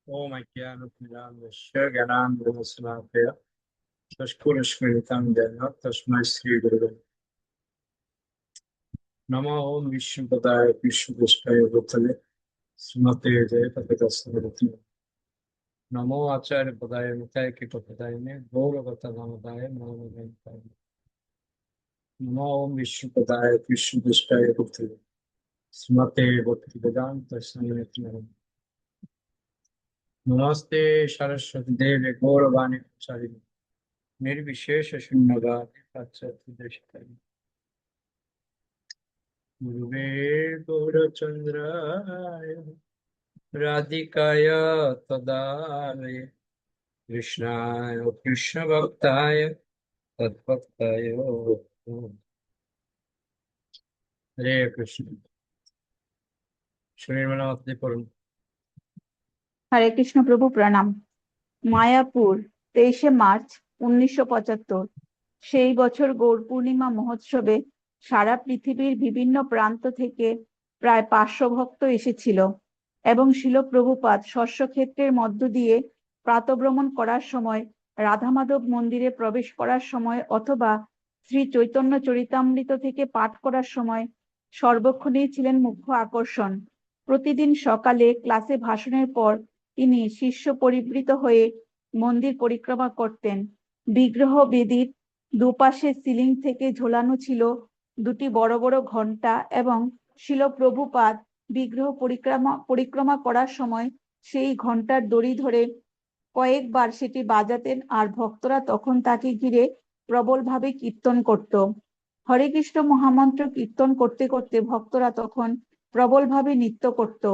ओम अज्ञानतिमिरान्धस्य ज्ञानाञ्जनशलाकया चक्षुरुन्मीलितं येन तस्मै श्रीगुरवे नमः। ओम विष्णुपदाय विष्णुपुष्पाय भूतले श्रीमते जयपतितस्मृति नमो आचार्य पदाय मिताय कीटपदाय गौरवतनोदाय नमो। नमो ओम विष्णुपदाय विष्णुपुष्पाय भूतले श्रीमते भक्तिवेदांत स्वामिनिति नमः। नमस्ते सरस्वती देवे गौरवाणी प्रचारिणे निर्विशेष शून्यवादी पाश्चात्य गुरुवे गौरचन्द्राय राधिकाय तदालये कृष्णाय कृष्णभक्ताय तद्भक्ताय हरे कृष्ण। শরীর আপনি পড়ুন। হরে কৃষ্ণ প্রভু প্রণাম। মায়াপুর 23শে মার্চ 1975। সেই বছর গৌর পূর্ণিমা মহোৎসবে সারা পৃথিবীর বিভিন্ন প্রান্ত থেকে প্রায় 500 ভক্ত এসেছিল এবং শিল প্রভুপাদ শস্যক্ষেত্রের মধ্য দিয়ে প্রাতভ্রমণ করার সময়, রাধা মাধব মন্দিরে প্রবেশ করার সময় অথবা শ্রী চৈতন্য চরিতামৃত থেকে পাঠ করার সময় সর্বক্ষণেই ছিলেন মুখ্য আকর্ষণ। প্রতিদিন সকালে ক্লাসে ভাষণের পর তিনি শিষ্য পরিবৃত হয়ে মন্দির পরিক্রমা করতেন। বিগ্রহ বেদির দুপাশে সিলিং থেকে ঝোলানো ছিল দুটি বড় বড় ঘণ্টা এবং শিল প্রভুপাদ বিগ্রহ পরিক্রমা করার সময় সেই ঘণ্টার দড়ি ধরে কয়েকবার সেটি বাজাতেন আর ভক্তরা তখন তাকে ঘিরে প্রবলভাবে কীর্তন করত। হরে কৃষ্ণ মহামন্ত্র কীর্তন করতে করতে ভক্তরা তখন প্রবলভাবে নৃত্য করত।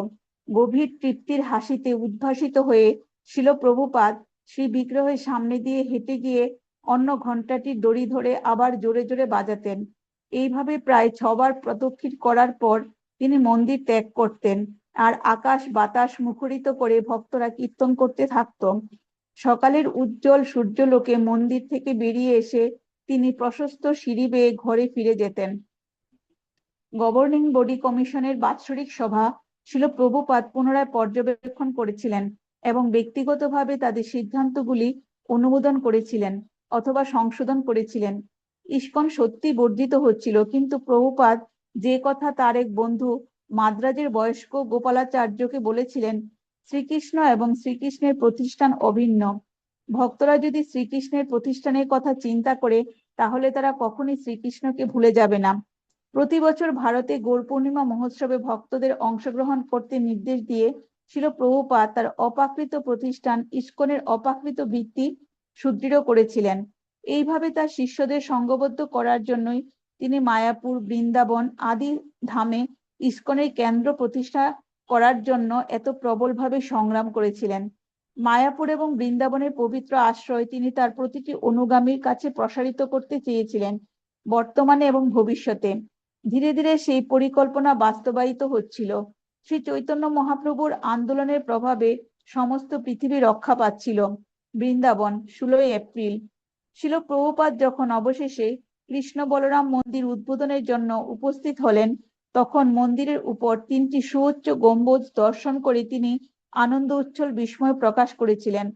গভীর তৃপ্তির হাসিতে উদ্ভাসিত হয়ে শিল প্রভুপাদ শ্রী বিগ্রহের সামনে দিয়ে হেঁটে গিয়ে অন্য ঘণ্টাটির দড়ি ধরে আবার জোরে জোরে বাজাতেন। এইভাবে প্রায় 6 বার প্রদক্ষিণ করার পর তিনি মন্দির ত্যাগ করতেন আর আকাশ বাতাস মুখরিত করে ভক্তরা কীর্তন করতে থাকত। সকালের উজ্জ্বল সূর্যলোকে মন্দির থেকে বেরিয়ে এসে তিনি প্রশস্ত সিঁড়ি বেয়ে ঘরে ফিরে যেতেন। গভর্নিং বডি কমিশনের বাৎসরিক সভা শিল প্রভুপাদ পুনরায় পর্যবেক্ষণ করেছিলেন এবং ব্যক্তিগতভাবে তাদের সিদ্ধান্তগুলি অনুমোদন করেছিলেন অথবা সংশোধন করেছিলেন। ইস্কন সত্যি বর্ধিত হচ্ছিল, কিন্তু প্রভুপাদ যে কথা তার এক বন্ধু মাদ্রাজের বয়স্ক গোপালাচার্যকে বলেছিলেন, শ্রীকৃষ্ণ এবং শ্রীকৃষ্ণের প্রতিষ্ঠান অভিন্ন। ভক্তরা যদি শ্রীকৃষ্ণের প্রতিষ্ঠানের কথা চিন্তা করে তাহলে তারা কখনই শ্রীকৃষ্ণকে ভুলে যাবে না। প্রতি বছর ভারতে গৌর পূর্ণিমা মহোৎসবে ভক্তদের অংশগ্রহণ করতে নির্দেশ দিয়ে শিল প্রভুপাদ তার অপ্রাকৃত প্রতিষ্ঠান ইস্কনের অপ্রাকৃত ভিত্তি সুদৃঢ় করেছিলেন। এইভাবে তার শিষ্যদের সংঘবদ্ধ করার জন্যই তিনি মায়াপুর, বৃন্দাবন আদি ধামে ইস্কনের কেন্দ্র প্রতিষ্ঠা করার জন্য এত প্রবলভাবে সংগ্রাম করেছিলেন। মায়াপুর এবং বৃন্দাবনের পবিত্র আশ্রয় তিনি তার প্রতিটি অনুগামীর কাছে প্রসারিত করতে চেয়েছিলেন, বর্তমানে এবং ভবিষ্যতে। ধীরে ধীরে সেই পরিকল্পনা বাস্তবায়িত হচ্ছিল। শ্রী চৈতন্য মহাপ্রভুর আন্দোলনের প্রভাবে সমস্ত পৃথিবী রক্ষা পাচ্ছিল। বৃন্দাবন 16 এপ্রিল। শিল প্রভুপাদ যখন অবশেষে কৃষ্ণ বলরাম মন্দির উদ্বোধনের জন্য উপস্থিত হলেন, তখন মন্দিরের উপর 3টি সুউচ্চ গম্বুজ দর্শন করে তিনি আনন্দ উচ্ছল বিস্ময় প্রকাশ করেছিলেন।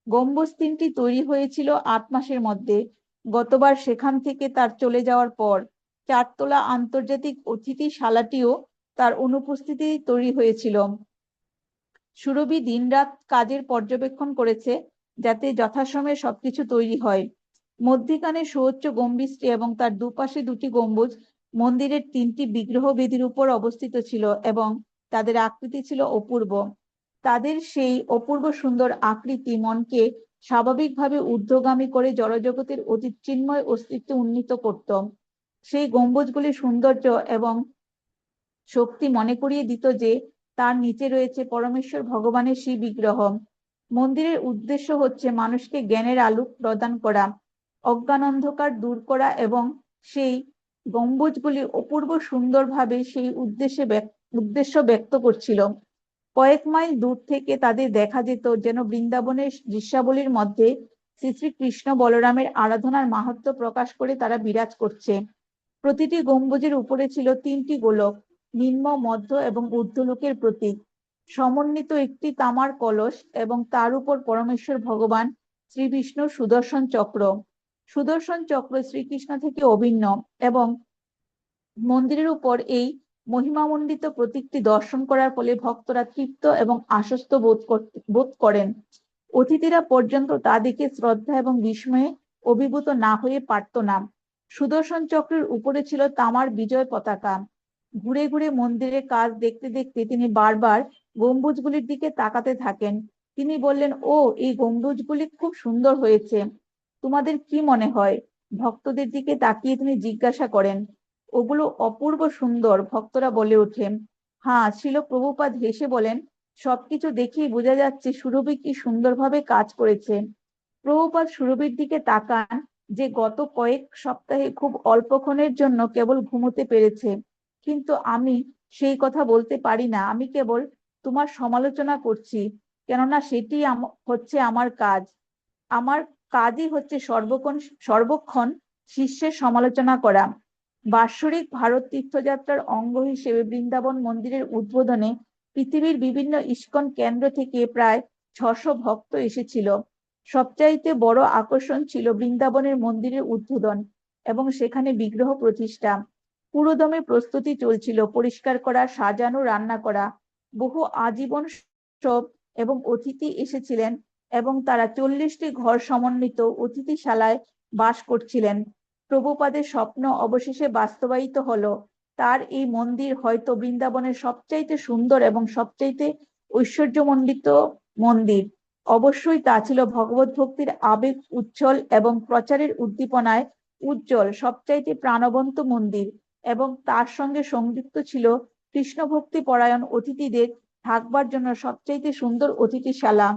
গম্বুজ 3টি তৈরি হয়েছিল 8 মাসের মধ্যে। গতবার সেখান থেকে তার চলে যাওয়ার পর চারতলা আন্তর্জাতিক অতিথিশালাটিও তার অনুপস্থিতি তৈরি হয়েছিল। সুরভি দিনরাত কাজের পর্যবেক্ষণ করেছে যাতে যথাসময়ে সবকিছু তৈরি হয়। মধ্যিখানে সুউচ্চ গম্বুজটি এবং তার দুপাশে দুটি গম্বুজ মন্দিরের 3টি বিগ্রহ বেদির উপর অবস্থিত ছিল এবং তাদের আকৃতি ছিল অপূর্ব। তাদের সেই অপূর্ব সুন্দর আকৃতি মনকে স্বাভাবিকভাবে ঊর্ধ্বগামী করে জড়জগতের অতি চিন্ময় অস্তিত্ব উন্নীত করত। সেই গম্বুজগুলির সৌন্দর্য এবং শক্তি মনে করিয়ে দিত যে তার নিচে রয়েছে পরমেশ্বর ভগবানের সেই বিগ্রহ। মন্দিরের উদ্দেশ্য হচ্ছে মানুষকে জ্ঞানের আলো প্রদান করা, অজ্ঞান অন্ধকার দূর করা এবং সেই গম্বুজগুলি অপূর্ব সুন্দরভাবে সেই উদ্দেশ্য ব্যক্ত করছিল। কয়েক মাইল দূর থেকে তাদের দেখা যেত যেন বৃন্দাবনের দৃশ্যাবলীর মধ্যে শ্রী শ্রী কৃষ্ণ বলরামের আরাধনার মাহাত্ম্য প্রকাশ করে তারা বিরাজ করছে। প্রতিটি গম্বুজের উপরে ছিল 3টি গোলক, নিম্ন, মধ্য এবং ঊর্ধ্বলোকের প্রতীক। সমন্বিত একটি তামার কলস এবং তার উপর পরমেশ্বর ভগবান শ্রীবিষ্ণুর সুদর্শন চক্র। সুদর্শন চক্র শ্রীকৃষ্ণ থেকে অভিন্ন এবং মন্দিরের উপর এই মহিমামণ্ডিত প্রতীকটি দর্শন করার ফলে ভক্তরা তৃপ্ত এবং আশ্বস্ত বোধ করেন। অতিথিরা পর্যন্ত তা দেখে শ্রদ্ধা এবং বিস্ময়ে অভিভূত না হয়ে পারত না। সুদর্শন চক্রের উপরে ছিল তামার বিজয় পতাকা। ঘুরে ঘুরে মন্দিরের কাজ দেখতে দেখতে তিনি বারবার গম্বুজগুলির দিকে তাকাতে থাকেন। তিনি বললেন, ও, এই গম্বুজগুলি খুব সুন্দর হয়েছে, তোমাদের কি মনে হয়? ভক্তদের দিকে তাকিয়ে তিনি জিজ্ঞাসা করেন। ওগুলো অপূর্ব সুন্দর, ভক্তরা বলে ওঠেন। হ্যাঁ, শ্রীল প্রভুপাদ হেসে বলেন, সবকিছু দেখেই বোঝা যাচ্ছে সুরভি কি সুন্দরভাবে কাজ করেছে। প্রভুপাদ সুরভির দিকে তাকান, যে গত কয়েক সপ্তাহে খুব অল্পক্ষণের জন্য কেবল ঘুমোতে পেরেছে। কিন্তু আমি সেই কথা বলতে পারি না, আমি কেবল তোমার সমালোচনা করছি, কেননা সেটি হচ্ছে আমার কাজ। আমার কাজই হচ্ছে সর্বক্ষণ শিষ্যের সমালোচনা করা। বাৎসরিক ভারত তীর্থযাত্রার অঙ্গ হিসেবে বৃন্দাবন মন্দিরের উদ্বোধনে পৃথিবীর বিভিন্ন ইস্কন কেন্দ্র থেকে প্রায় 600 ভক্ত এসেছিল। সবচাইতে বড় আকর্ষণ ছিল বৃন্দাবনের মন্দিরের উদ্বোধন এবং সেখানে বিগ্রহ প্রতিষ্ঠা। পুরোদমে প্রস্তুতি চলছিল, পরিষ্কার করা, সাজানো, রান্না করা। বহু আজীবন উৎসব এবং অতিথি এসেছিলেন এবং তারা 40টি ঘর সমন্বিত অতিথিশালায় বাস করছিলেন। প্রভুপাদের স্বপ্ন অবশেষে বাস্তবায়িত হলো। তার এই মন্দির হয়তো বৃন্দাবনের সবচাইতে সুন্দর এবং সবচাইতে ঐশ্বর্যমণ্ডিত মন্দির। অবশ্যই তা ছিল ভগবত ভক্তির আবেগ উচ্ছল এবং প্রচারের উদ্দীপনায় উজ্জ্বল সবচাইতে প্রাণবন্ত মন্দির, এবং তার সঙ্গে সংযুক্ত ছিল কৃষ্ণ ভক্তি পরায়ণ অতিথিদের থাকবার জন্য সবচাইতে সুন্দর অতিথিশালা।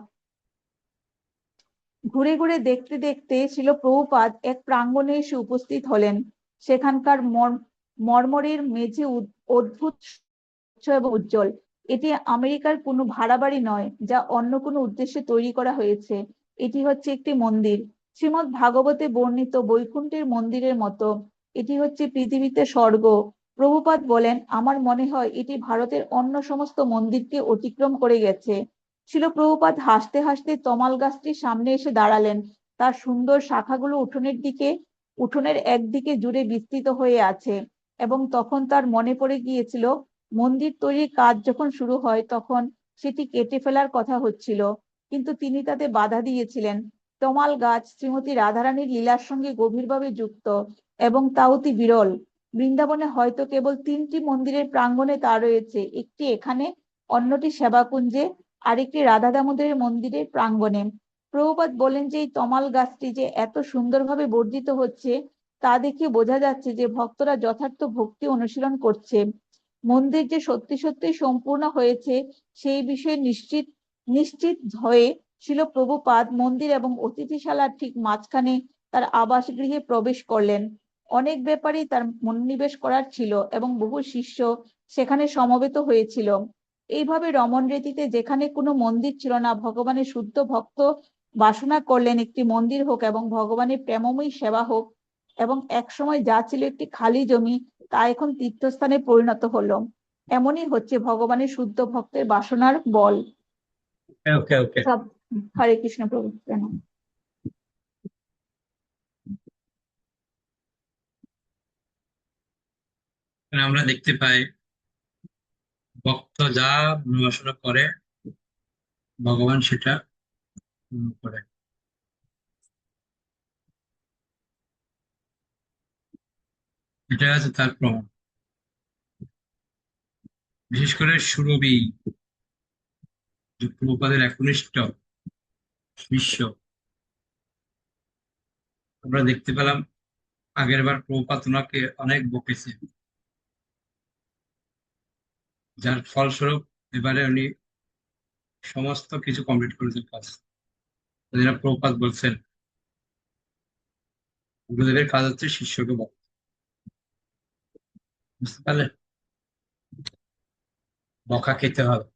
ঘুরে ঘুরে দেখতে দেখতে ছিল প্রভুপাদ এক প্রাঙ্গণে এসে উপস্থিত হলেন। সেখানকার মর্মরের মেঝে অদ্ভুত স্বচ্ছ এবং উজ্জ্বল। এটি আমেরিকার কোনো ভাড়া বাড়ি নয়, যা অন্য কোনো উদ্দেশ্যে তৈরি করা হয়েছে। এটি হচ্ছে একটি মন্দির, শ্রীমদ্ ভাগবতে বর্ণিত বৈকুণ্ঠের মন্দিরের মতো। এটি হচ্ছে পৃথিবীতে স্বর্গ। প্রভুপাদ বলেন, আমার মনে হয় এটি ভারতের অন্য সমস্ত মন্দিরকে অতিক্রম করে গেছে। ছিল প্রভুপাদ হাসতে হাসতে তমাল গাছটির সামনে এসে দাঁড়ালেন। তার সুন্দর শাখাগুলো উঠোনের একদিকে জুড়ে বিস্তৃত হয়ে আছে, এবং তখন তার মনে পড়ে গিয়েছিল মন্দির তৈরির কাজ যখন শুরু হয় তখন সেটি কেটে ফেলার কথা হচ্ছিল, কিন্তু তিনি তাতে বাধা দিয়েছিলেন। তমাল গাছ শ্রীমতী রাধারানীর লীলার সঙ্গে গভীরভাবে যুক্ত, এবং তা অতি বিরল। বৃন্দাবনে হয়তো কেবল 3টি মন্দিরের প্রাঙ্গণে তা রয়েছে, একটি এখানে, অন্যটি সেবাকুঞ্জে, আরেকটি রাধা দামোদরের মন্দিরের প্রাঙ্গণে। প্রভুপাদ বলেন যে এই তমাল গাছটি যে এত সুন্দরভাবে বর্ধিত হচ্ছে তা দেখে বোঝা যাচ্ছে যে ভক্তরা যথার্থ ভক্তি অনুশীলন করছে। মন্দির যে সত্যি সত্যি সম্পূর্ণ হয়েছে সেই বিষয়ে নিশ্চিত হয়ে ছিল প্রভুপাদ মন্দির এবং অতিথিশালার ঠিক মাঝখানে তার আবাসগৃহে প্রবেশ করলেন। অনেক ব্যাপারেই তার মনোনিবেশ করার ছিল এবং বহু শিষ্য সেখানে সমবেত হয়েছিল। এইভাবে রমন রীতিতে যেখানে কোনো মন্দির ছিল না, ভগবানের শুদ্ধ ভক্ত বাসনা করলেন একটি মন্দির হোক এবং ভগবানের প্রেমময়ী সেবা হোক, এবং একসময় যা ছিল একটি খালি জমি তা এখন তীর্থস্থানে পরিণত হলো। এমনই হচ্ছে ভগবানের শুদ্ধ ভক্তের বাসনার বল। ওকে ওকে। সব। হরে কৃষ্ণ প্রভু। আমরা দেখতে পাই ভক্ত যা অনুশাসন করে ভগবান সেটা পূর্ণ করে। এটা আছে তার প্রমাণ। বিশেষ করে সুরভি, যে প্রভুপাদের একনিষ্ঠ শিষ্য। আমরা দেখতে পেলাম আগের বার প্রভুপাদ ওনাকে অনেক বকেছে, যার ফলস্বরূপ এবারে উনি সমস্ত কিছু কমপ্লিট করেছেন কাজ। যেটা প্রভুপাদ বলছেন, গুরুদেবের কাজ হচ্ছে শিষ্যকে বক। বুঝতে পারলে? বকা খেতে হবে,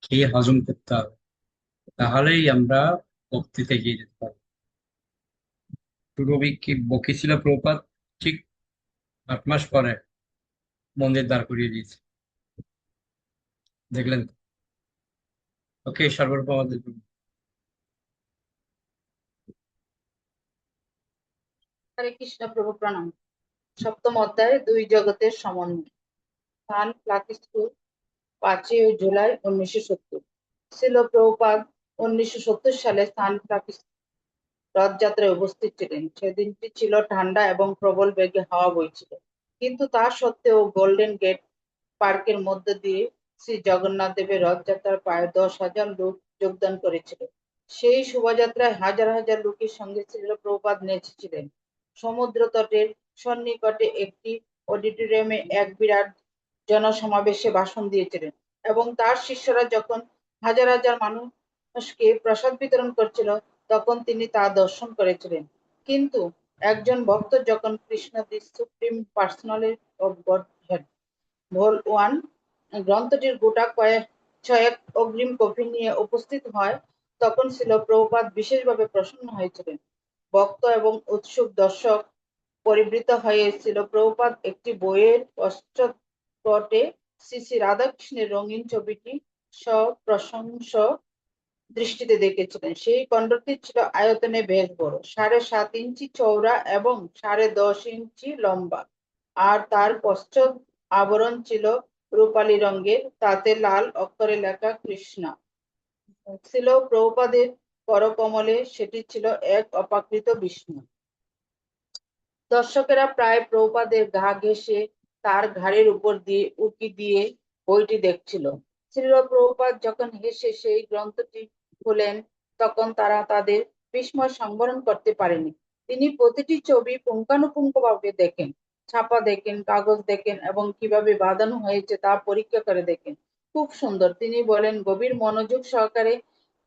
খেয়ে হজম করতে হবে, তাহলেই আমরা ভক্তিতে এগিয়ে যেতে পারবো। সুরভি কি বকেছিল প্রভুপাদ, ঠিক 8 মাস পরে মন্দির দাঁড় করিয়ে দিয়েছে, দেখলেন তো? ওকে, সর্বপ্রথম হরে কৃষ্ণ প্রভু প্রণাম। সপ্তম অধ্যায় দুই জগতের সমন্বয়। স্থান প্লাকিস্কুল, 5ই জুলাই 1970। শিল প্রভুপাদ 1970 সালে স্থান প্লাকিস্কুল রথযাত্রায় উপস্থিত ছিলেন। সেদিনটি ছিল ঠান্ডা এবং প্রবল বেগে হাওয়া বইছিল, কিন্তু তা সত্ত্বেও গোল্ডেন গেট পার্কের মধ্য দিয়ে শ্রী জগন্নাথ দেবের রথযাত্রার প্রায় 10,000 লোক যোগদান করেছিল। সেই শোভাযাত্রায় হাজার হাজার লোকের সঙ্গে শ্রীল প্রভুপাদ নেচেছিলেন। সমুদ্র তটের সন্নিকটে একটি অডিটোরিয়ামে এক বিরাট জনসমাবেশে ভাষণ দিয়েছিলেন, এবং তার শিষ্যরা যখন হাজার হাজার মানুষকে প্রসাদ বিতরণ করছিল, তখন তিনি তা দর্শন করেছিলেন। কিন্তু একজন ভক্ত যখন কৃষ্ণ দি supreme personality of god head ভোল 1 গ্রন্থটির গোটা ছয়েক অগ্রিম কপি নিয়ে উপস্থিত হয়, তখন ছিল প্রভুপাদ বিশেষভাবে প্রসন্ন হয়েছিলেন। ভক্ত এবং উৎসুক দর্শক পরিবৃত হয়েছিল প্রভুপাদ একটি বইয়ের পশ্চাৎপটে শ্রী শ্রী রাধাকৃষ্ণের রঙিন ছবিটি সপ্রশংস দৃষ্টিতে দেখেছিলেন। সেই খণ্ডটি ছিল আয়তনে বেশ বড়, 7.5 ইঞ্চি চওড়া এবং 10.5 ইঞ্চি লম্বা, আর তার পশ্চাৎ আবরণ ছিল রূপালী রঙের, তাতে লাল অক্ষরে লেখা কৃষ্ণ ছিল। প্রভুপাদের করকমলে সেটি ছিল এক অপাকৃত বিষ্ণু। দর্শকেরা প্রায় প্রভুপাদের গা ঘেঁষে তার ঘাড়ের উপর দিয়ে উঁকি দিয়ে বইটি দেখছিল। শ্রীল প্রভুপাদ যখন হেসে সেই গ্রন্থটি খুলেন, তখন তারা তাদের বিস্ময় সংবরণ করতে পারেনি। তিনি প্রতিটি ছবি পুঙ্খানুপুঙ্খভাবে দেখেন, ছাপা দেখেন, কাগজ দেখেন এবং কিভাবে বাঁধানো হয়েছে তা পরীক্ষা করে দেখেন। খুব সুন্দর, তিনি বলেন। গভীর মনোযোগ সহকারে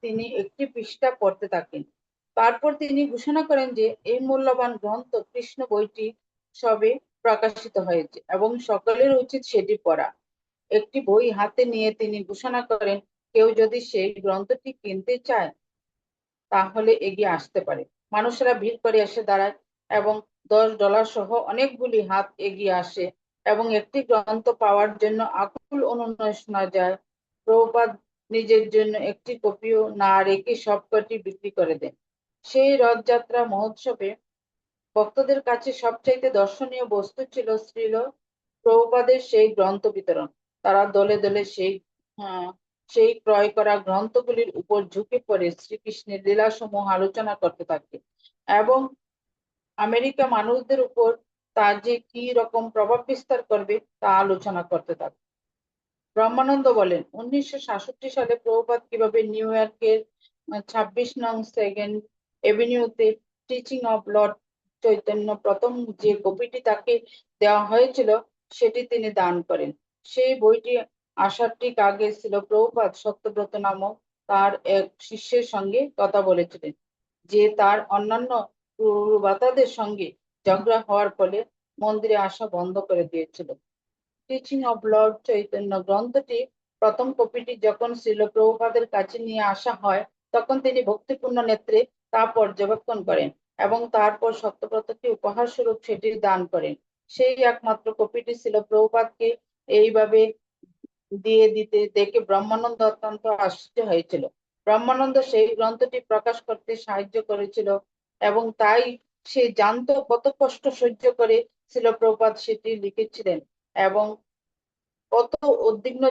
তিনি একটি পৃষ্ঠা পড়তে থাকেন। তারপর তিনি ঘোষণা করেন যে এই মূল্যবান গ্রন্থ কৃষ্ণ বইটি সবে প্রকাশিত হয়েছে এবং সকলের উচিত সেটি পড়া। একটি বই হাতে নিয়ে তিনি ঘোষণা করেন, কেউ যদি সেই গ্রন্থটি কিনতে চায় তাহলে এগিয়ে আসতে পারে। মানুষেরা ভিড় করে এসে দাঁড়ায় এবং $10 সহ অনেকগুলি হাত এগিয়ে আসে এবং একটি গ্রন্থ পাওয়ার জন্য আকুল অনুনয় শোনা যায়। প্রভুপাদ নিজের জন্য একটি কপিও না রেখে সবকটি বিক্রি করে দেন। সেই রথযাত্রা মহোৎসবে ভক্তদের কাছে সবচাইতে দর্শনীয় বস্তু ছিল শ্রীল প্রভুপাদের সেই গ্রন্থ বিতরণ। তারা দলে দলে সেই ক্রয় করা গ্রন্থগুলির উপর ঝুঁকে পড়ে শ্রীকৃষ্ণের লীলাসমূহ আলোচনা করতে থাকে এবং আমেরিকা মানুষদের উপর তা যে কি রকম প্রভাব বিস্তার করবে তা আলোচনা করতে থাকে। ব্রহ্মানন্দ বলেন, 1966 সালে প্রভুপাদ কিভাবে নিউ ইয়র্কের 26 নং সেকেন্ড এভিনিউতে টিচিং অফ লর্ড চৈতন্য প্রথম যে কপিটি তাকে দেওয়া হয়েছিল সেটি তিনি দান করেন। সেই বইটি আসার ঠিক আগে ছিল প্রভুপাদ সত্যব্রত নামক তার এক শিষ্যের সঙ্গে কথা বলেছিলেন, যে তার অন্যান্য গুরুবাতাদের সঙ্গে ঝগড়া হওয়ার ফলে মন্দিরে আসা বন্ধ করে দিয়েছিল। টিচিং অফ লর্ড চৈতন্য গ্রন্থটি প্রথম কপিটি যখন শ্রীল প্রভুপাদের কাছে নিয়ে আসা হয়, তখন তিনি ভক্তিপূর্ণ নেত্রে তা পর্যবেক্ষণ করেন এবং তারপর সত্যব্রতকে উপহার স্বরূপ সেটি দান করেন। সেই একমাত্র কপিটি শ্রীল প্রভুপাদকে এইভাবে দিয়ে দিতে দেখে ব্রহ্মানন্দ অত্যন্ত আশ্চর্য হয়েছিল। ব্রহ্মানন্দ সেই গ্রন্থটি প্রকাশ করতে সাহায্য করেছিল এবং তাই সে জানতো কত কষ্ট সহ্য করে শ্রীল প্রভুপাদ সেটি লিখেছিলেন এবং কত উদ্বিগ্ন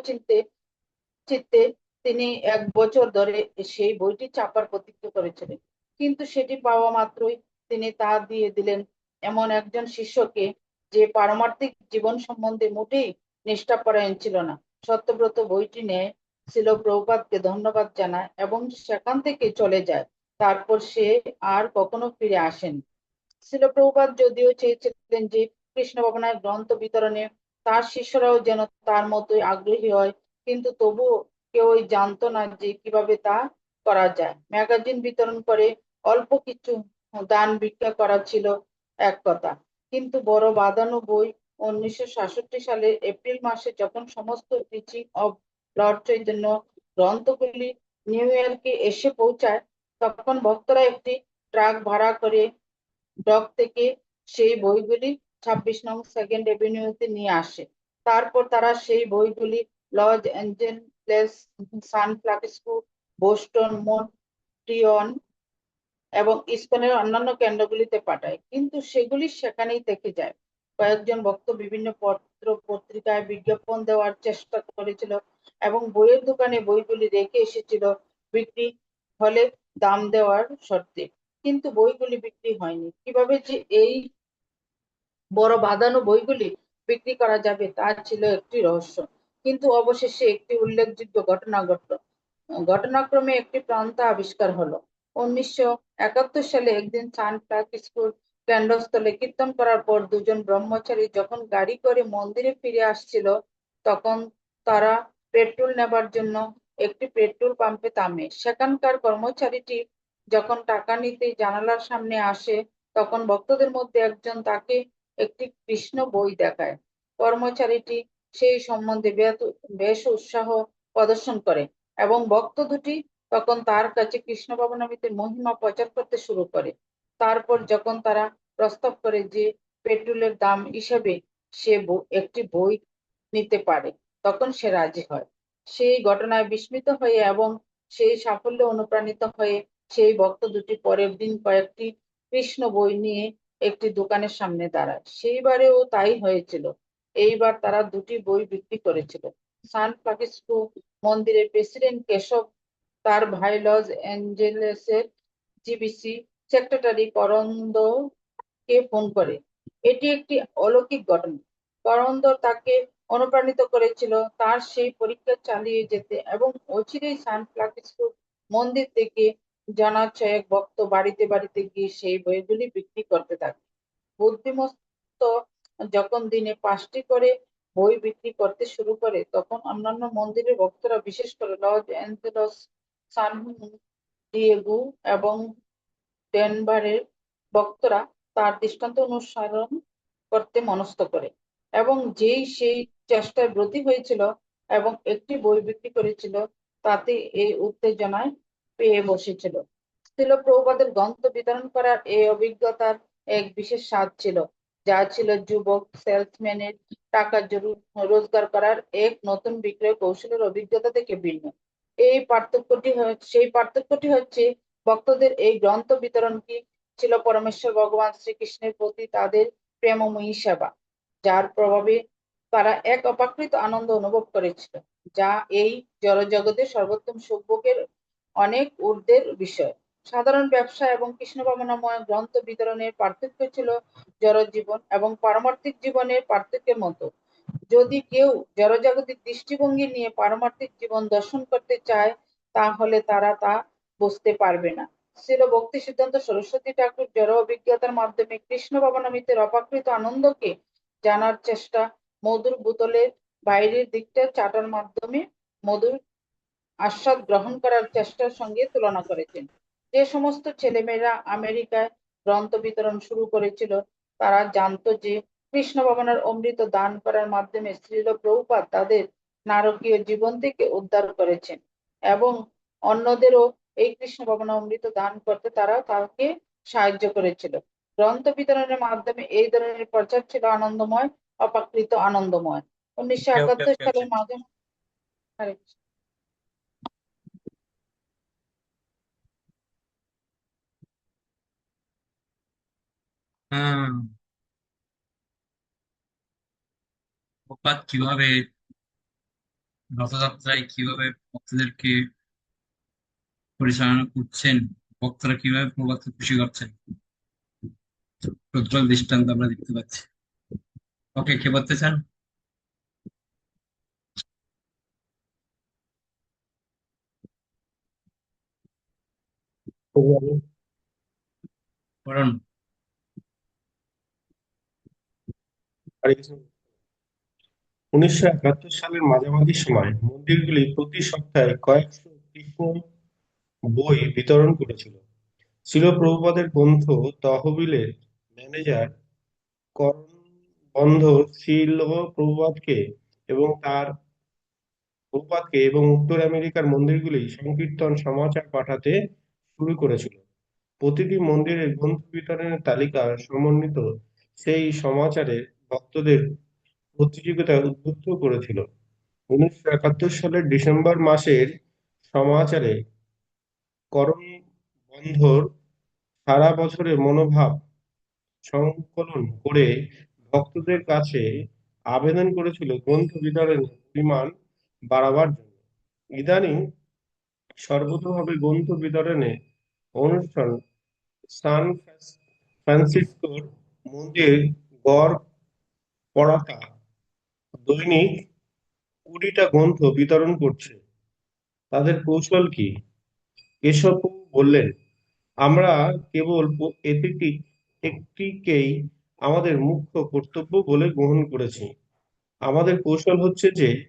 চিত্তে তিনি 1 বছর ধরে সেই বইটি ছাপার প্রতিজ্ঞা করেছিলেন। কিন্তু সেটি পাওয়া মাত্রই তিনি তা দিয়ে দিলেন এমন একজন শিষ্যকে, যে পারমার্থিক জীবন সম্বন্ধে মোটেই নিষ্ঠাপরায়ণ ছিল না। সত্যব্রত বইটি নিয়ে শ্রীল প্রভুপাদকে ধন্যবাদ জানায় এবং সেখান থেকে চলে যায়। তারপর সে আর কখনো ফিরে আসেনি। শ্রীল প্রভুপাদ যদিও চেয়েছিলেন যে কৃষ্ণ ভাবনার গ্রন্থ বিতরণে তার শিষ্যরাও যেন তার মতোই আগ্রহী হয়, কিন্তু তবুও কেউই জানতো না যে কিভাবে তা করা যায়। ম্যাগাজিন বিতরণ করে অল্প কিছু দান ভিক্ষা করা ছিল এক কথা, কিন্তু বড় বাঁধানো বই 1966 সালের এপ্রিল মাসে যখন সমস্ত টিচিং অফ লর্ড চৈতন্য গ্রন্থগুলি নিউ ইয়র্কে এসে পৌঁছায়, তখন ভক্তরা একটি ট্রাক ভাড়া করে ডক থেকে সেই বইগুলি 26 নং সেকেন্ড এভিনিউতে নিয়ে আসে। তারপর তারা সেই বইগুলি Los Angeles, San Francisco Boston, Montreal এবং ইস্কনের অন্যান্য কেন্দ্রগুলিতে পাঠায়, কিন্তু সেগুলি সেখানেই থেকে যায়। কয়েকজন ভক্ত বিভিন্ন পত্র পত্রিকায় বিজ্ঞাপন দেওয়ার চেষ্টা করেছিল এবং বইয়ের দোকানে বইগুলি রেখে এসেছিল বিক্রি হলে দাম দেওয়ার শর্তে, কিন্তু বইগুলি বিক্রি হয়নি। কিভাবে যে এই বড় বাঁধানো বইগুলি বিক্রি করা যাবে তা ছিল একটি রহস্য, কিন্তু অবশেষে একটি উল্লেখযোগ্য ঘটনা ঘটল। ঘটনাক্রমে একটি প্রান্ত আবিষ্কার হলো। 1971 সালে একদিন সান ফ্রান্সিসকোর কেন্দ্রস্থলে কীর্তন করার পর দুজন ব্রহ্মচারী যখন গাড়ি করে মন্দিরে ফিরে আসছিল, তখন তারা পেট্রোল নেবার জন্য একটি পেট্রোল পাম্পে থামে। সেখানকার কর্মচারীটি যখন টাকা নিতে জানালার সামনে আসে, তখন ভক্তদের মধ্যে একজন তাকে একটি কৃষ্ণ বই দেখায়। কর্মচারীটি সেই সম্বন্ধে বেশ উৎসাহ প্রদর্শন করে এবং ভক্ত দুটি তখন তার কাছে কৃষ্ণ ভবনামৃতের মহিমা প্রচার করতে শুরু করে। তারপর যখন তারা প্রস্তাব করে যে পেট্রোলের দাম হিসাবে সে একটি বই নিতে পারে, তখন সে রাজি হয়। সেই ঘটনায় বিস্মিত হয়ে এবং সেই সাফল্যে অনুপ্রাণিত হয়ে সেই ভক্ত দুটি পরের দিন কয়েকটি কৃষ্ণ বই নিয়ে একটি দোকানের সামনে দাঁড়ায়। সেইবারেও তাই হয়েছিল। এইবার তারা দুটি বই বিক্রি করেছিল। সান ফ্রান্সিসকো মন্দিরের প্রেসিডেন্ট কেশব তার ভাই লস অ্যাঞ্জেলেসের জিবিসি সেক্রেটারি করন্দকে ফোন করে। এটি একটি অলৌকিক ঘটনা। করন্দ তাকে অনুপ্রাণিত করেছিল তার সেই পরীক্ষা চালিয়ে যেতে এবং অচিরেই সান ফ্রান্সিসকো মন্দির থেকে জানা ছয়েক ভক্ত বাড়িতে বাড়িতে গিয়ে সেই বইগুলি বিক্রি করতে থাকে। বুদ্ধিমত্ত যখন দিনে 5টি করে বই বিক্রি করতে শুরু করে, তখন অন্যান্য মন্দিরের ভক্তরা, বিশেষ করে লস অ্যাঞ্জেলস, সান ডিয়েগো এবং ডেনভারের ভক্তরা তার দৃষ্টান্ত অনুসরণ করতে মনস্থ করে এবং যেই সেই চেষ্টায় ব্রতী হয়েছিল এবং একটি বই বিক্রি করেছিল, তাতে এই উত্তেজনায় পেয়ে বসেছিল। ছিল প্রভুপাদের গ্রন্থ বিতরণ করার এই অভিজ্ঞতার এক বিশেষ স্বাদ ছিল, যা ছিল যুবক সেলসম্যানের টাকা রোজগার করার এক নতুন বিক্রয় কৌশলের অভিজ্ঞতা থেকে ভিন্ন। সেই পার্থক্যটি হচ্ছে ভক্তদের এই গ্রন্থ বিতরণ কি ছিল পরমেশ্বর ভগবান শ্রীকৃষ্ণের প্রতি তাদের প্রেমময়ী সেবা, যার প্রভাবে তারা এক অপ্রাকৃত আনন্দ অনুভব করেছিল, যা এই জড়জগতের সর্বোত্তম সুখভোগের অনেক ঊর্ধ্বের বিষয়। সাধারণ ব্যবসা এবং কৃষ্ণ ভাবনাময় গ্রন্থ বিতরণের পার্থক্য ছিল জড়জীবন এবং পারমার্থিক জীবনের পার্থক্যের মতো। যদি কেউ জড়জাগতিক দৃষ্টিভঙ্গি নিয়ে পারমার্থিক জীবন দর্শন করতে চায়, তাহলে তারা তা বুঝতে পারবে না। শ্রীল ভক্তি সিদ্ধান্ত সরস্বতী ঠাকুর জড় অভিজ্ঞতার মাধ্যমে কৃষ্ণ ভাবনামৃতের অপ্রাকৃত আনন্দকে জানার চেষ্টা মধুর বোতলের বাইরের দিকটা চাটার মাধ্যমে মধুর আস্বাদ গ্রহণ করার চেষ্টার সঙ্গে তুলনা করেছেন। যে সমস্ত ছেলেমেয়েরা আমেরিকায় গ্রন্থ বিতরণ শুরু করেছিল, তারা জানতো যে কৃষ্ণ ভাবনার অমৃত দান করার মাধ্যমে শ্রীল প্রভুপাদ তাদের নারকীয় জীবন থেকে উদ্ধার করেছেন এবং অন্যদেরও এই কৃষ্ণ ভাবনা অমৃত দান করতে তারা তাকে সাহায্য করেছিল। গ্রন্থ বিতরণের মাধ্যমে এই ধরনের প্রচার ছিল আনন্দময়, অপ্রাকৃত আনন্দময়। উনিশশো ওকে, ওকে, একাত্তর ওকে, ওকে। সালের মাঝে হরে কৃষ্ণ। হ্যাঁ, প্রপাত কিভাবে রথযাত্রায় কিভাবে ভক্তদেরকে পরিচালনা করছেন, ভক্তরা কিভাবে প্রপাতকে খুশি করছেন, প্রজ্জ্বল দৃষ্টান্ত আমরা দেখতে পাচ্ছি। ওকে, কে বলতে চান? বলুন। হরে কৃষ্ণ। 1971 সালের মাঝামাঝি সময় মন্দিরগুলি প্রতি সপ্তাহে কয়েকশো কৃষ্ণ বই বিতরণ করেছিল। শিল প্রভুপাদের গ্রন্থ তহবিলের ম্যানেজার করণ বন্ধ শিল প্রভুপাদকে এবং তার প্রভুপাদকে এবং উত্তর আমেরিকার মন্দিরগুলি সংকীর্তন সমাচার পাঠাতে শুরু করেছিল। প্রতিটি মন্দিরের গ্রন্থ বিতরণের তালিকা সমন্বিত সেই সমাচারে ভক্তদের প্রতিযোগিতা উদ্বুদ্ধ করেছিল। 1971 সালের ডিসেম্বর মাসের সমাচারে করণ বন্ধর সারা বছরের মনোভাব সংকলন করে ভক্তদের কাছে আবেদন করেছিল গ্রন্থ বিতরণের পরিমাণ বাড়াবার জন্য। ইদানিং সর্বতোভাবে গ্রন্থ বিতরণে অনুষ্ঠান সান ফ্রান্সিসকোর মন্দির গড় পড়াতা দৈনিক 20টা গ্রন্থ বিতরণ করছে। তাদের কৌশল কি? কেশববাবু বললেন, আমরা কেবল একটিকেই আমাদের মুখ্য কর্তব্য বলে গ্রহণ করেছি। আমাদের কৌশল হচ্ছে যে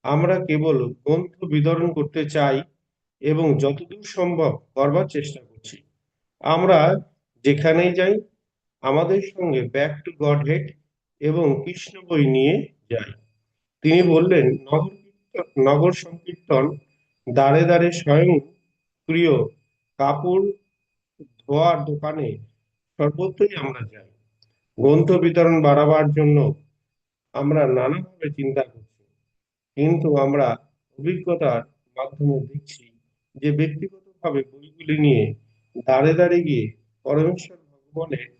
আমরা কেবল গ্রন্থ বিতরণ করতে চাই এবং যতদূর সম্ভব করবার চেষ্টা করছি। আমরা যেখানেই যাই আমাদের সঙ্গে ব্যাক টু গডহেড এবং কৃষ্ণ বই নিয়ে যাই। তিনি বললেন, নগর সংকীর্তন, দ্বারে দ্বারে স্বয়ং প্রিয়, কাপড় ধোয়ার দোকানে, সর্বত্রই আমরা যাই। গ্রন্থ বিতরণ বাড়াবার জন্য আমরা নানাভাবে চিন্তা করছি, কিন্তু আমরা অভিজ্ঞতার মাধ্যমে দেখছি যে ব্যক্তিগতভাবে বইগুলি নিয়ে দ্বারে দ্বারে গিয়ে পরমেশ্বর ভগবানের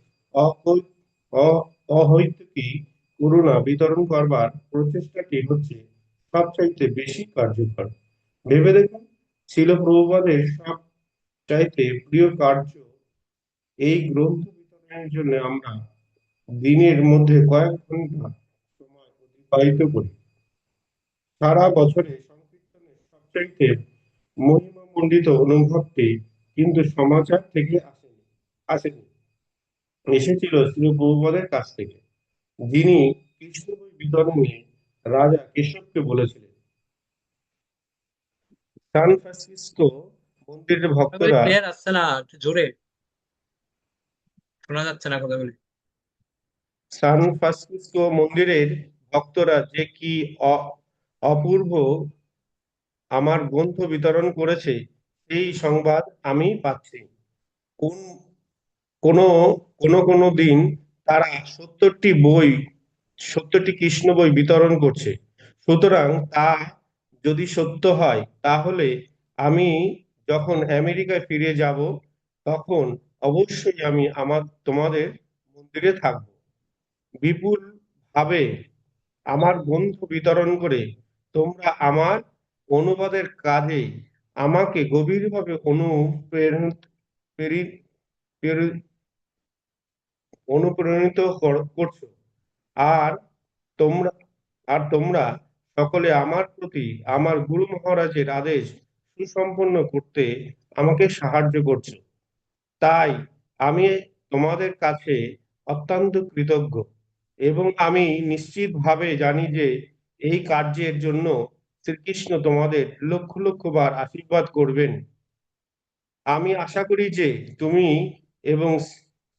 অহৈতুকী করুণা বিতরণ করবার প্রচেষ্টাটি হচ্ছে সবচাইতে বেশি কার্যকর। ভেবে দেখুন, ছিল প্রভুপাদের সব চাইতে প্রিয় কার্য এই গ্রন্থ বিতরণের জন্য আমরা দিনের মধ্যে কয়েক ঘন্টা সময় অতিবাহিত করি। সারা বছরে সংকীর্তনের সবচাইতে মহিমামণ্ডিত অনুভবটি কিন্তু সমাচার থেকে আসেনি, এসেছিল শ্রী প্রভুপাদের কাছ থেকে, যিনি কৃষ্ণ বই বিতরণে রাজা কেশবকে বলেছিলেন। সান ফ্রান্সিসকো মন্দিরের ভক্তরা ক্লিয়ার আসছে না, একটু জোরে শোনা যাচ্ছে না কথাগুলি। সান ফ্রান্সিসকো মন্দিরের ভক্তরা যে কি অপূর্ব আমার গ্রন্থ বিতরণ করেছে সেই সংবাদ আমি পাচ্ছি। কোন কোনো কোনো দিন তারা 70টি কৃষ্ণ বই বিতরণ করছে। সুতরাং তা যদি সত্য হয় তাহলে আমি যখন আমেরিকায় ফিরে যাব তখন অবশ্যই আমি তোমাদের মন্দিরে থাকব। বিপুল ভাবে আমার গ্রন্থ বিতরণ করে তোমরা আমার অনুবাদের কাজে আমাকে গভীরভাবে প্রেরি- প্রেরি- অনুপ্রাণিত করছো। আর তোমরা তোমরা সকলে আমার প্রতি আমার গুরু মহারাজের আদেশ সুসম্পন্ন করতে আমাকে সাহায্য করছো। তাই আমি তোমাদের কাছে অত্যন্ত কৃতজ্ঞ এবং আমি নিশ্চিতভাবে জানি যে এই কার্যের জন্য শ্রীকৃষ্ণ তোমাদের লক্ষ লক্ষ বার আশীর্বাদ করবেন। আমি আশা করি যে তুমি এবং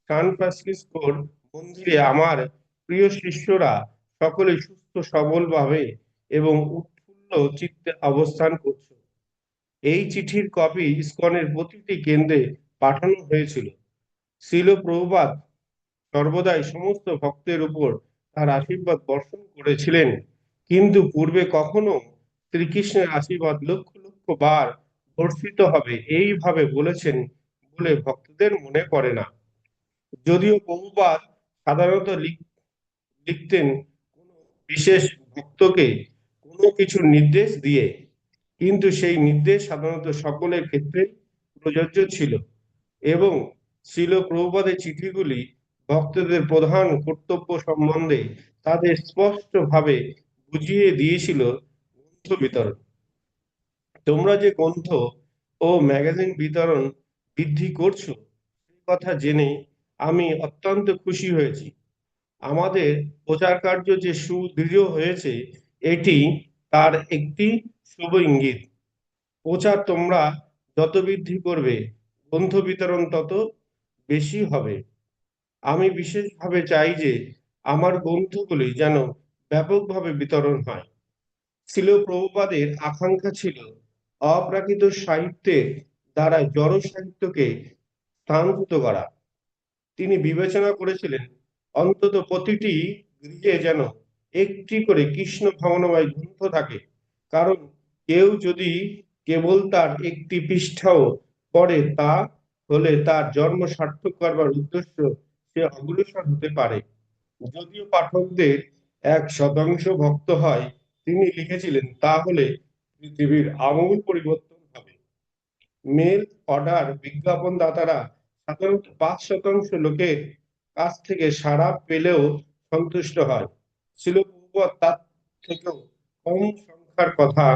সান ফ্রান্সিসকোর মন্দিরে আমার প্রিয় শিষ্যরা সকলে সুস্থ সবল ভাবে এবং উৎফুল্ল চিত্তে অবস্থান করছো। এই চিঠির কপি ইসকনের প্রতিটি কেন্দ্রে পাঠানো হয়েছিল। শ্রীল প্রভুপাদ সর্বদাই সমস্ত ভক্তের উপর তার আশীর্বাদ বর্ষণ করেছিলেন, কিন্তু পূর্বে কখনো শ্রীকৃষ্ণের আশীর্বাদ লক্ষ লক্ষ বার বর্ষিত হবে এইভাবে বলেছেন বলে ভক্তদের মনে পড়ে না। যদিও প্রভুপাদ সাধারণত লিখতেন কোনো বিশেষ ভক্তকে কোনো কিছু নির্দেশ দিয়ে, কিন্তু সেই নির্দেশ সাধারণত সকলের ক্ষেত্রে প্রযোজ্য ছিল এবং শ্রীল প্রভুপাদের চিঠিগুলি ভক্তদের প্রধান কর্তব্য সম্বন্ধে তাদের স্পষ্টভাবে বুঝিয়ে দিয়েছিল। গ্রন্থ বিতরণ, তোমরা যে গ্রন্থ ও ম্যাগাজিন বিতরণ বৃদ্ধি করছো সে কথা জেনে আমি অত্যন্ত খুশি হয়েছি। আমাদের প্রচার কার্য যে সুদৃঢ় হয়েছে এটি তার একটি শুভ ইঙ্গিত। প্রচার তোমরা যত বৃদ্ধি করবে গ্রন্থ বিতরণ তত বেশি হবে। আমি বিশেষভাবে চাই যে আমার গ্রন্থগুলি যেন ব্যাপকভাবে বিতরণ হয়। ছিল প্রভুপাদের আকাঙ্ক্ষা ছিল অপ্রাকৃত সাহিত্যের দ্বারা জড় সাহিত্যকে স্থানচ্যুত করা। তিনি বিবেচনা করেছিলেন অন্তত প্রতিটি গৃহে যেন একটি করে কৃষ্ণ ভাবনাময় গ্রন্থ থাকে, কারণ কেউ যদি কেবল তার একটি পৃষ্ঠাও করে, তা হলে তার জন্ম সার্থক করবার উদ্দেশ্য সে অগ্রসর হতে পারে। যদিও পাঠকদের 1% ভক্ত হয়, তিনি লিখেছিলেন, তাহলে পৃথিবীর আমূল পরিবর্তন হবে। মেল অর্ডার বিজ্ঞাপনদাতারা সাধারণত 5% লোকের কাছ থেকে সাড়া পেলেও সন্তুষ্ট হয়। শিল প্রভুপাদ তার থেকেও কম সংখ্যার কথা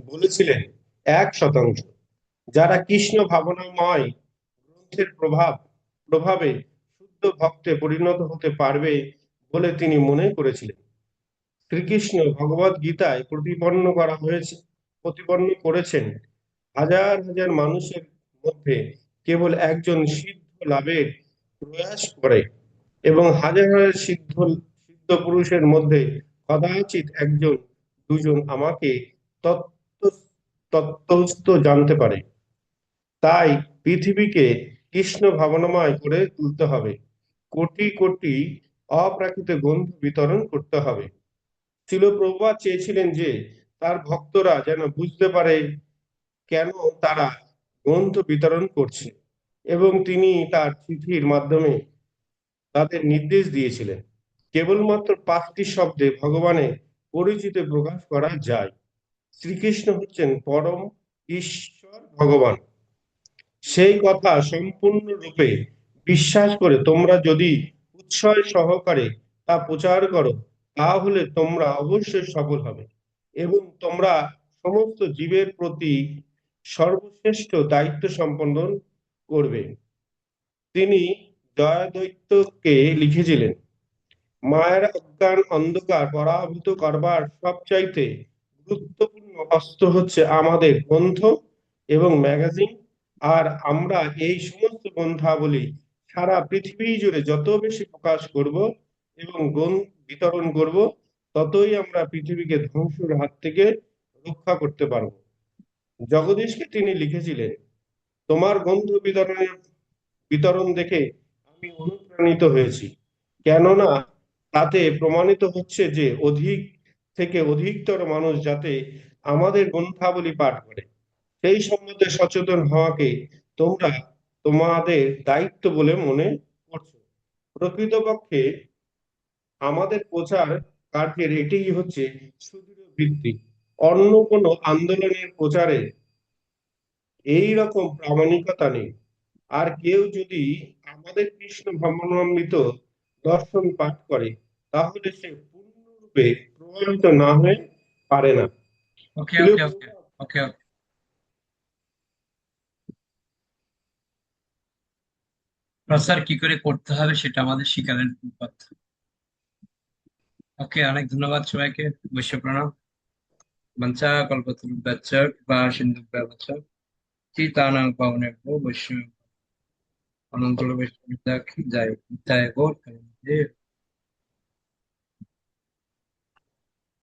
বলেছিলেন, 1%, যারা কৃষ্ণ ভাবনাময় গ্রন্থের প্রভাবে শুদ্ধ ভক্তে পরিণত হতে পারবে বলে তিনি মনে করেছিলেন। শ্রীকৃষ্ণ ভগবদ গীতায় প্রতিপন্ন করেছেন, হাজার হাজার মানুষের মধ্যে কেবল একজন সিদ্ধ লাভের প্রয়াস করে এবং হাজার হাজার সিদ্ধ সিদ্ধ পুরুষের মধ্যে কদাচিৎ একজন দুজন আমাকে তত্ত্ব তত্ত্বস্থ জানতে পারে। তাই পৃথিবীকে কৃষ্ণ ভাবনাময় করে তুলতে হবে, কোটি কোটি অপ্রাকৃত গ্রন্থ বিতরণ করতে হবে। শিল প্রভুপাদ চেয়েছিলেন যে তার ভক্তরা যেন বুঝতে পারে কেন তারা গ্রন্থ বিতরণ করছে, এবং তিনি তার চিঠির মাধ্যমে তাদের নির্দেশ দিয়েছিলেন, কেবলমাত্র 5টি শব্দে ভগবানের পরিচিতি প্রকাশ করা যায়। শ্রীকৃষ্ণ হচ্ছেন পরম ঈশ্বর ভগবান। সেই কথা সম্পূর্ণরূপে বিশ্বাস করে তোমরা যদি উৎসাহ সহকারে তা প্রচার করো, তাহলে তোমরা অবশ্যই সফল হবে এবং তোমরা সমস্ত জীবের প্রতি সর্বশ্রেষ্ঠ দায়িত্ব সম্পন্ন করবে। তিনি জয়দৈত্যকে লিখেছিলেন, মায়ের অজ্ঞান অন্ধকার পরাভূত করবার সবচাইতে গুরুত্বপূর্ণ অস্ত্র হচ্ছে আমাদের গ্রন্থ এবং ম্যাগাজিন। আর আমরা এই সমস্ত গ্রন্থাবলী সারা পৃথিবী জুড়ে যত বেশি প্রকাশ করব এবং বিতরণ করব, ততই আমরা পৃথিবীকে ধ্বংসের হাত থেকে রক্ষা করতে পারব। জগদীশকে তিনি লিখেছিলেন, তোমার গ্রন্থ বিতরণ দেখে আমি অনুপ্রাণিত হয়েছি, কেননা তাতে প্রমাণিত হচ্ছে যে অধিক থেকে অধিকতর মানুষ যাতে আমাদের গ্রন্থাবলী পাঠ করে, সেই সম্বন্ধে সচেতন হওয়াকে তোমরা তোমাদের দায়িত্ব বলে মনে করছো। প্রকৃতপক্ষে আমাদের প্রচার কার্যের এটাই হচ্ছে সুদৃঢ় ভিত্তি। অন্য কোনো আন্দোলনের প্রচারে এই রকম প্রামাণিকতা নেই। আর কেউ যদি আমাদের কৃষ্ণ ভাবনামৃত দর্শন পাঠ করে, তাহলে সে পূর্ণরূপে প্রভাবিত না হয়ে পারে না। ওকে শিল ওকে ওকে প্রভুপাদ ওকে ওকে প্রচার কি করে করতে হবে সেটা আমাদের শিখালেন প্রভুপাদ। ওকে, অনেক ধন্যবাদ সবাইকে। বৈশ্য প্রণাম। বঞ্চা কল্পতরুভ্যশ্চ কৃপা সিন্ধুভ্যেব চ পতিতানাং পাবনেভ্যো বৈষ্ণবেভ্যো অনন্তর বৈষ্ণব জয় জয় গৌর